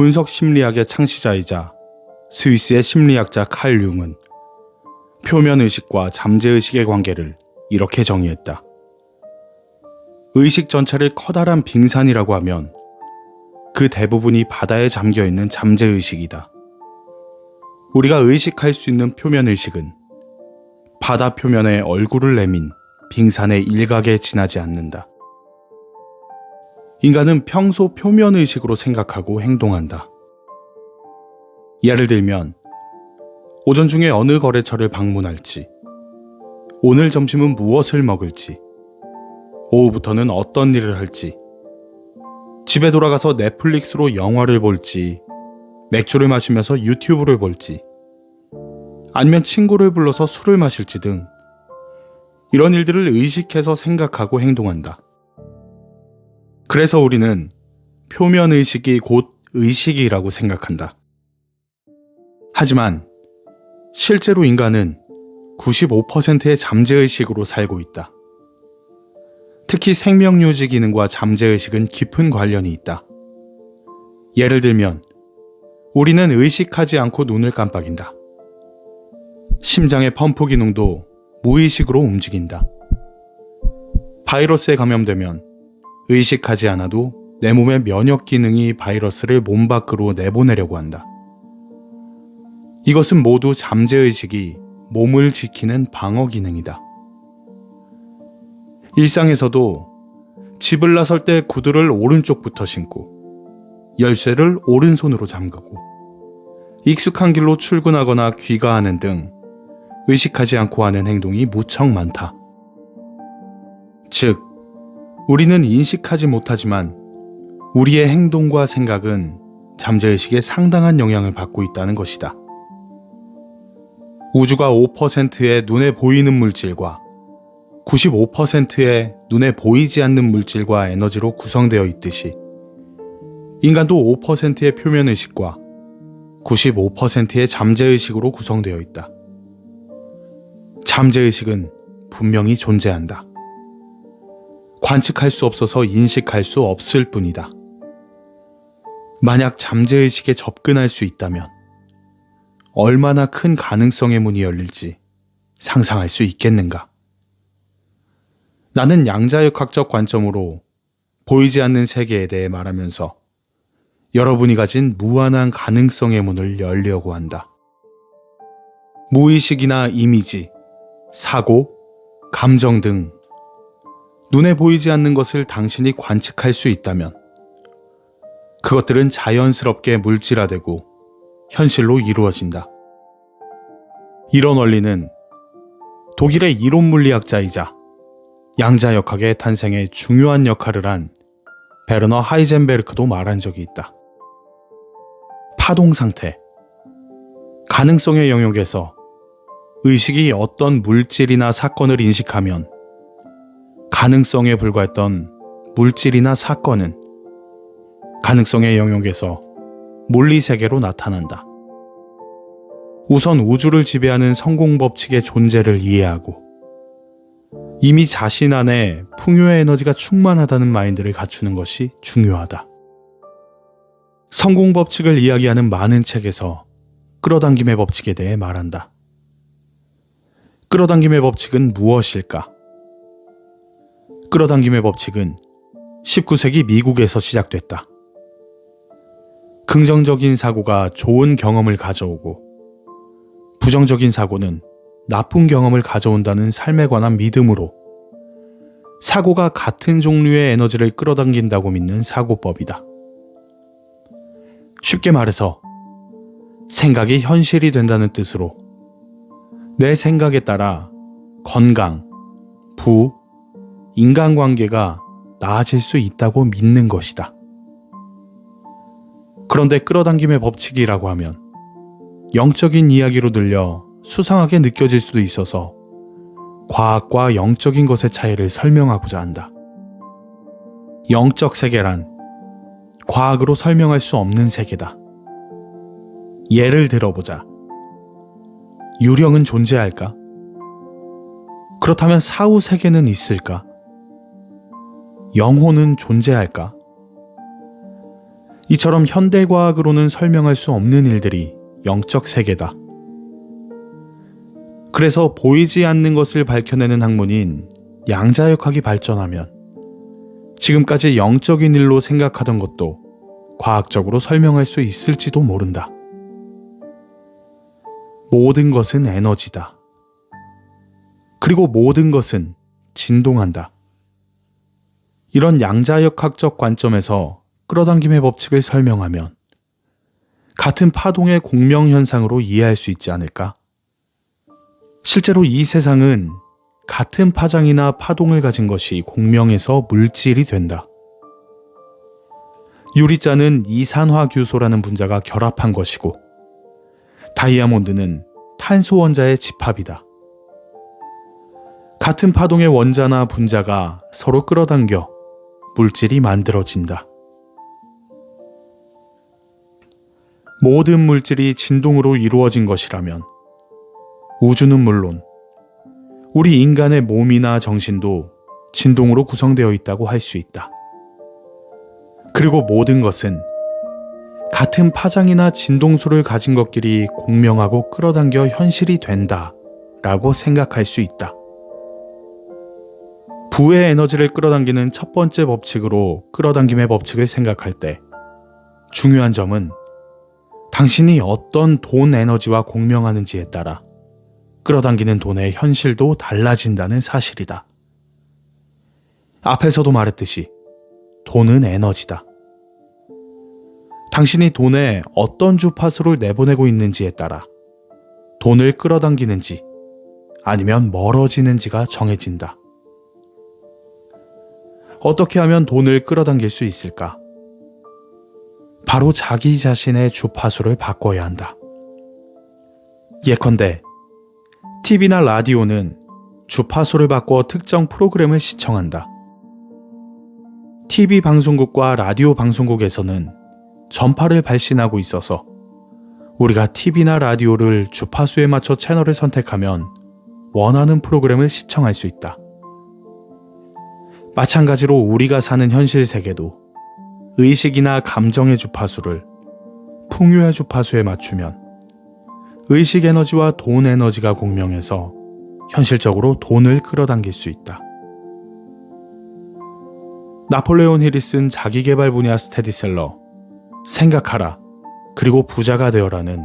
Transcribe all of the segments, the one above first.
분석 심리학의 창시자이자 스위스의 심리학자 칼 융은 표면의식과 잠재의식의 관계를 이렇게 정의했다. 의식 전체를 커다란 빙산이라고 하면 그 대부분이 바다에 잠겨있는 잠재의식이다. 우리가 의식할 수 있는 표면의식은 바다 표면에 얼굴을 내민 빙산의 일각에 지나지 않는다. 인간은 평소 표면의식으로 생각하고 행동한다. 예를 들면 오전 중에 어느 거래처를 방문할지, 오늘 점심은 무엇을 먹을지, 오후부터는 어떤 일을 할지, 집에 돌아가서 넷플릭스로 영화를 볼지, 맥주를 마시면서 유튜브를 볼지, 아니면 친구를 불러서 술을 마실지 등 이런 일들을 의식해서 생각하고 행동한다. 그래서 우리는 표면의식이 곧 의식이라고 생각한다. 하지만 실제로 인간은 95%의 잠재의식으로 살고 있다. 특히 생명유지 기능과 잠재의식은 깊은 관련이 있다. 예를 들면 우리는 의식하지 않고 눈을 깜빡인다. 심장의 펌프 기능도 무의식으로 움직인다. 바이러스에 감염되면 의식하지 않아도 내 몸의 면역 기능이 바이러스를 몸 밖으로 내보내려고 한다. 이것은 모두 잠재의식이 몸을 지키는 방어 기능이다. 일상에서도 집을 나설 때 구두를 오른쪽부터 신고 열쇠를 오른손으로 잠그고 익숙한 길로 출근하거나 귀가하는 등 의식하지 않고 하는 행동이 무척 많다. 즉, 우리는 인식하지 못하지만 우리의 행동과 생각은 잠재의식에 상당한 영향을 받고 있다는 것이다. 우주가 5%의 눈에 보이는 물질과 95%의 눈에 보이지 않는 물질과 에너지로 구성되어 있듯이 인간도 5%의 표면의식과 95%의 잠재의식으로 구성되어 있다. 잠재의식은 분명히 존재한다. 관측할 수 없어서 인식할 수 없을 뿐이다. 만약 잠재의식에 접근할 수 있다면 얼마나 큰 가능성의 문이 열릴지 상상할 수 있겠는가? 나는 양자역학적 관점으로 보이지 않는 세계에 대해 말하면서 여러분이 가진 무한한 가능성의 문을 열려고 한다. 무의식이나 이미지, 사고, 감정 등 눈에 보이지 않는 것을 당신이 관측할 수 있다면 그것들은 자연스럽게 물질화되고 현실로 이루어진다. 이런 원리는 독일의 이론물리학자이자 양자역학의 탄생에 중요한 역할을 한 베르너 하이젠베르크도 말한 적이 있다. 파동 상태, 가능성의 영역에서 의식이 어떤 물질이나 사건을 인식하면 가능성에 불과했던 물질이나 사건은 가능성의 영역에서 물리세계로 나타난다. 우선 우주를 지배하는 성공 법칙의 존재를 이해하고 이미 자신 안에 풍요의 에너지가 충만하다는 마인드를 갖추는 것이 중요하다. 성공 법칙을 이야기하는 많은 책에서 끌어당김의 법칙에 대해 말한다. 끌어당김의 법칙은 무엇일까? 끌어당김의 법칙은 19세기 미국에서 시작됐다. 긍정적인 사고가 좋은 경험을 가져오고 부정적인 사고는 나쁜 경험을 가져온다는 삶에 관한 믿음으로 사고가 같은 종류의 에너지를 끌어당긴다고 믿는 사고법이다. 쉽게 말해서 생각이 현실이 된다는 뜻으로 내 생각에 따라 건강, 부, 인간관계가 나아질 수 있다고 믿는 것이다. 그런데 끌어당김의 법칙이라고 하면 영적인 이야기로 들려 수상하게 느껴질 수도 있어서 과학과 영적인 것의 차이를 설명하고자 한다. 영적 세계란 과학으로 설명할 수 없는 세계다. 예를 들어보자. 유령은 존재할까? 그렇다면 사후 세계는 있을까? 영혼은 존재할까? 이처럼 현대과학으로는 설명할 수 없는 일들이 영적 세계다. 그래서 보이지 않는 것을 밝혀내는 학문인 양자역학이 발전하면 지금까지 영적인 일로 생각하던 것도 과학적으로 설명할 수 있을지도 모른다. 모든 것은 에너지다. 그리고 모든 것은 진동한다. 이런 양자역학적 관점에서 끌어당김의 법칙을 설명하면 같은 파동의 공명현상으로 이해할 수 있지 않을까? 실제로 이 세상은 같은 파장이나 파동을 가진 것이 공명해서 물질이 된다. 유리자는 이산화규소라는 분자가 결합한 것이고 다이아몬드는 탄소 원자의 집합이다. 같은 파동의 원자나 분자가 서로 끌어당겨 물질이 만들어진다. 모든 물질이 진동으로 이루어진 것이라면 우주는 물론 우리 인간의 몸이나 정신도 진동으로 구성되어 있다고 할 수 있다. 그리고 모든 것은 같은 파장이나 진동수를 가진 것끼리 공명하고 끌어당겨 현실이 된다 라고 생각할 수 있다. 부의 에너지를 끌어당기는 첫 번째 법칙으로 끌어당김의 법칙을 생각할 때 중요한 점은 당신이 어떤 돈 에너지와 공명하는지에 따라 끌어당기는 돈의 현실도 달라진다는 사실이다. 앞에서도 말했듯이 돈은 에너지다. 당신이 돈에 어떤 주파수를 내보내고 있는지에 따라 돈을 끌어당기는지 아니면 멀어지는지가 정해진다. 어떻게 하면 돈을 끌어당길 수 있을까? 바로 자기 자신의 주파수를 바꿔야 한다. 예컨대 TV나 라디오는 주파수를 바꿔 특정 프로그램을 시청한다. TV 방송국과 라디오 방송국에서는 전파를 발신하고 있어서 우리가 TV나 라디오를 주파수에 맞춰 채널을 선택하면 원하는 프로그램을 시청할 수 있다. 마찬가지로 우리가 사는 현실 세계도 의식이나 감정의 주파수를 풍요의 주파수에 맞추면 의식 에너지와 돈 에너지가 공명해서 현실적으로 돈을 끌어당길 수 있다. 나폴레온 힐이 쓴 자기개발 분야 스테디셀러 생각하라 그리고 부자가 되어라는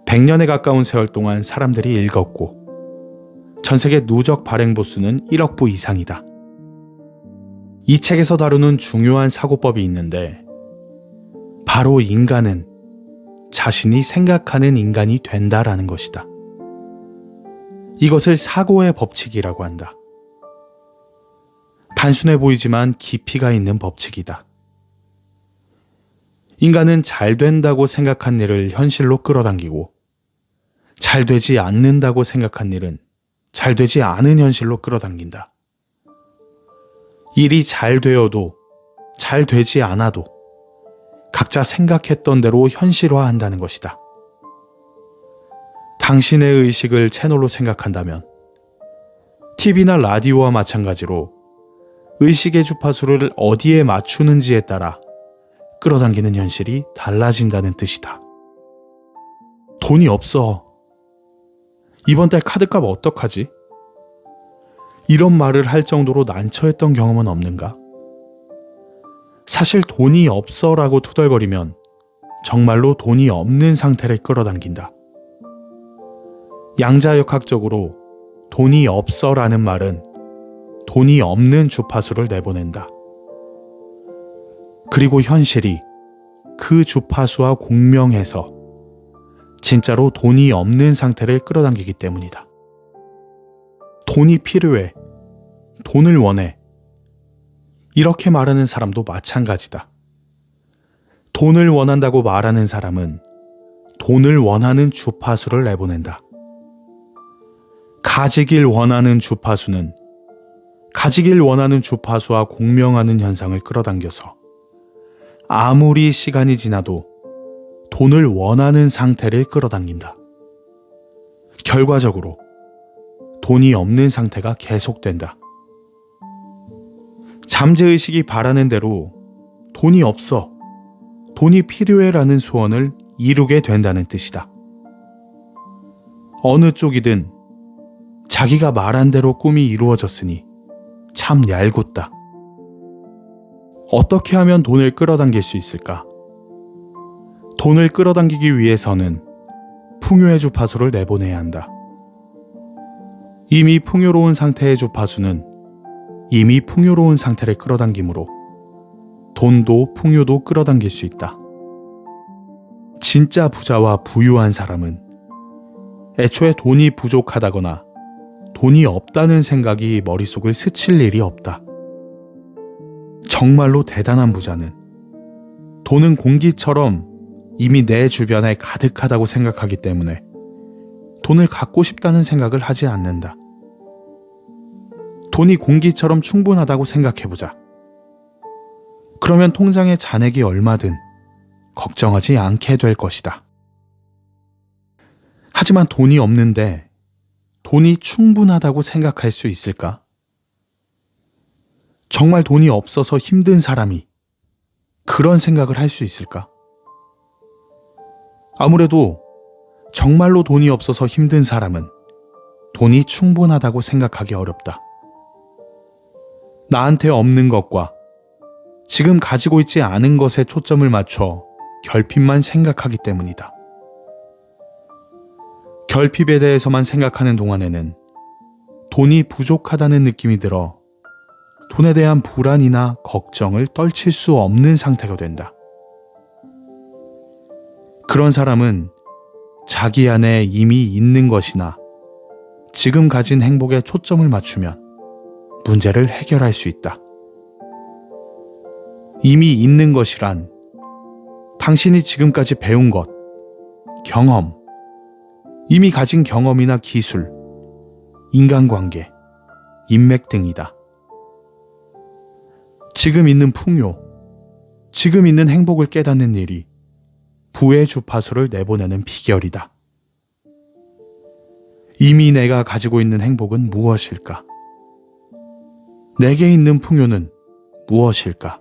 100년에 가까운 세월 동안 사람들이 읽었고 전 세계 누적 발행 부수는 1억 부 이상이다. 이 책에서 다루는 중요한 사고법이 있는데 바로 인간은 자신이 생각하는 인간이 된다라는 것이다. 이것을 사고의 법칙이라고 한다. 단순해 보이지만 깊이가 있는 법칙이다. 인간은 잘 된다고 생각한 일을 현실로 끌어당기고 잘 되지 않는다고 생각한 일은 잘 되지 않은 현실로 끌어당긴다. 일이 잘 되어도 잘 되지 않아도 각자 생각했던 대로 현실화한다는 것이다. 당신의 의식을 채널로 생각한다면 TV나 라디오와 마찬가지로 의식의 주파수를 어디에 맞추는지에 따라 끌어당기는 현실이 달라진다는 뜻이다. 돈이 없어. 이번 달 카드값 어떡하지? 이런 말을 할 정도로 난처했던 경험은 없는가? 사실 돈이 없어라고 투덜거리면 정말로 돈이 없는 상태를 끌어당긴다. 양자역학적으로 돈이 없어라는 말은 돈이 없는 주파수를 내보낸다. 그리고 현실이 그 주파수와 공명해서 진짜로 돈이 없는 상태를 끌어당기기 때문이다. 돈이 필요해. 돈을 원해. 이렇게 말하는 사람도 마찬가지다. 돈을 원한다고 말하는 사람은 돈을 원하는 주파수를 내보낸다. 가지길 원하는 주파수는 가지길 원하는 주파수와 공명하는 현상을 끌어당겨서 아무리 시간이 지나도 돈을 원하는 상태를 끌어당긴다. 결과적으로 돈이 없는 상태가 계속된다. 잠재의식이 바라는 대로 돈이 없어. 돈이 필요해라는 소원을 이루게 된다는 뜻이다. 어느 쪽이든 자기가 말한 대로 꿈이 이루어졌으니 참 얄궂다. 어떻게 하면 돈을 끌어당길 수 있을까? 돈을 끌어당기기 위해서는 풍요의 주파수를 내보내야 한다. 이미 풍요로운 상태의 주파수는 이미 풍요로운 상태를 끌어당기므로 돈도 풍요도 끌어당길 수 있다. 진짜 부자와 부유한 사람은 애초에 돈이 부족하다거나 돈이 없다는 생각이 머릿속을 스칠 일이 없다. 정말로 대단한 부자는 돈은 공기처럼 이미 내 주변에 가득하다고 생각하기 때문에 돈을 갖고 싶다는 생각을 하지 않는다. 돈이 공기처럼 충분하다고 생각해보자. 그러면 통장에 잔액이 얼마든 걱정하지 않게 될 것이다. 하지만 돈이 없는데 돈이 충분하다고 생각할 수 있을까? 정말 돈이 없어서 힘든 사람이 그런 생각을 할 수 있을까? 아무래도 정말로 돈이 없어서 힘든 사람은 돈이 충분하다고 생각하기 어렵다. 나한테 없는 것과 지금 가지고 있지 않은 것에 초점을 맞춰 결핍만 생각하기 때문이다. 결핍에 대해서만 생각하는 동안에는 돈이 부족하다는 느낌이 들어 돈에 대한 불안이나 걱정을 떨칠 수 없는 상태가 된다. 그런 사람은 자기 안에 이미 있는 것이나 지금 가진 행복에 초점을 맞추면 문제를 해결할 수 있다. 이미 있는 것이란 당신이 지금까지 배운 것, 경험, 이미 가진 경험이나 기술, 인간관계, 인맥 등이다. 지금 있는 풍요, 지금 있는 행복을 깨닫는 일이 부의 주파수를 내보내는 비결이다. 이미 내가 가지고 있는 행복은 무엇일까? 내게 있는 풍요는 무엇일까?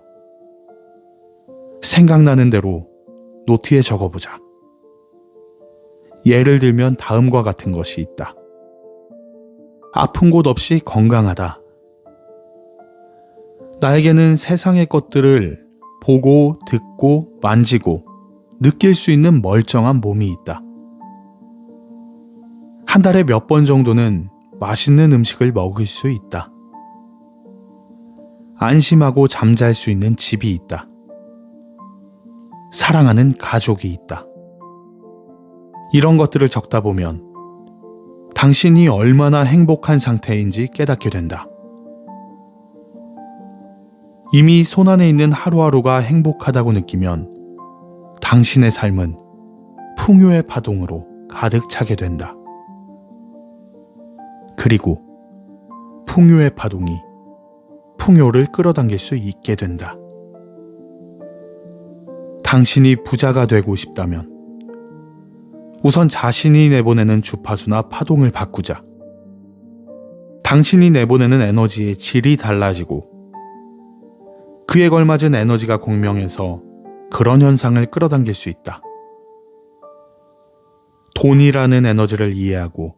생각나는 대로 노트에 적어보자. 예를 들면 다음과 같은 것이 있다. 아픈 곳 없이 건강하다. 나에게는 세상의 것들을 보고, 듣고, 만지고, 느낄 수 있는 멀쩡한 몸이 있다. 한 달에 몇 번 정도는 맛있는 음식을 먹을 수 있다. 안심하고 잠잘 수 있는 집이 있다. 사랑하는 가족이 있다. 이런 것들을 적다 보면 당신이 얼마나 행복한 상태인지 깨닫게 된다. 이미 손안에 있는 하루하루가 행복하다고 느끼면 당신의 삶은 풍요의 파동으로 가득 차게 된다. 그리고 풍요의 파동이 풍요를 끌어당길 수 있게 된다. 당신이 부자가 되고 싶다면 우선 자신이 내보내는 주파수나 파동을 바꾸자. 당신이 내보내는 에너지의 질이 달라지고 그에 걸맞은 에너지가 공명해서 그런 현상을 끌어당길 수 있다. 돈이라는 에너지를 이해하고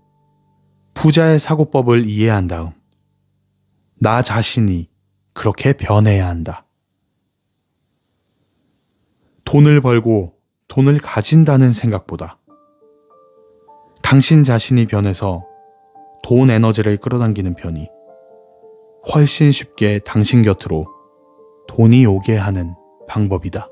부자의 사고법을 이해한 다음 나 자신이 그렇게 변해야 한다. 돈을 벌고 돈을 가진다는 생각보다 당신 자신이 변해서 돈 에너지를 끌어당기는 편이 훨씬 쉽게 당신 곁으로 돈이 오게 하는 방법이다.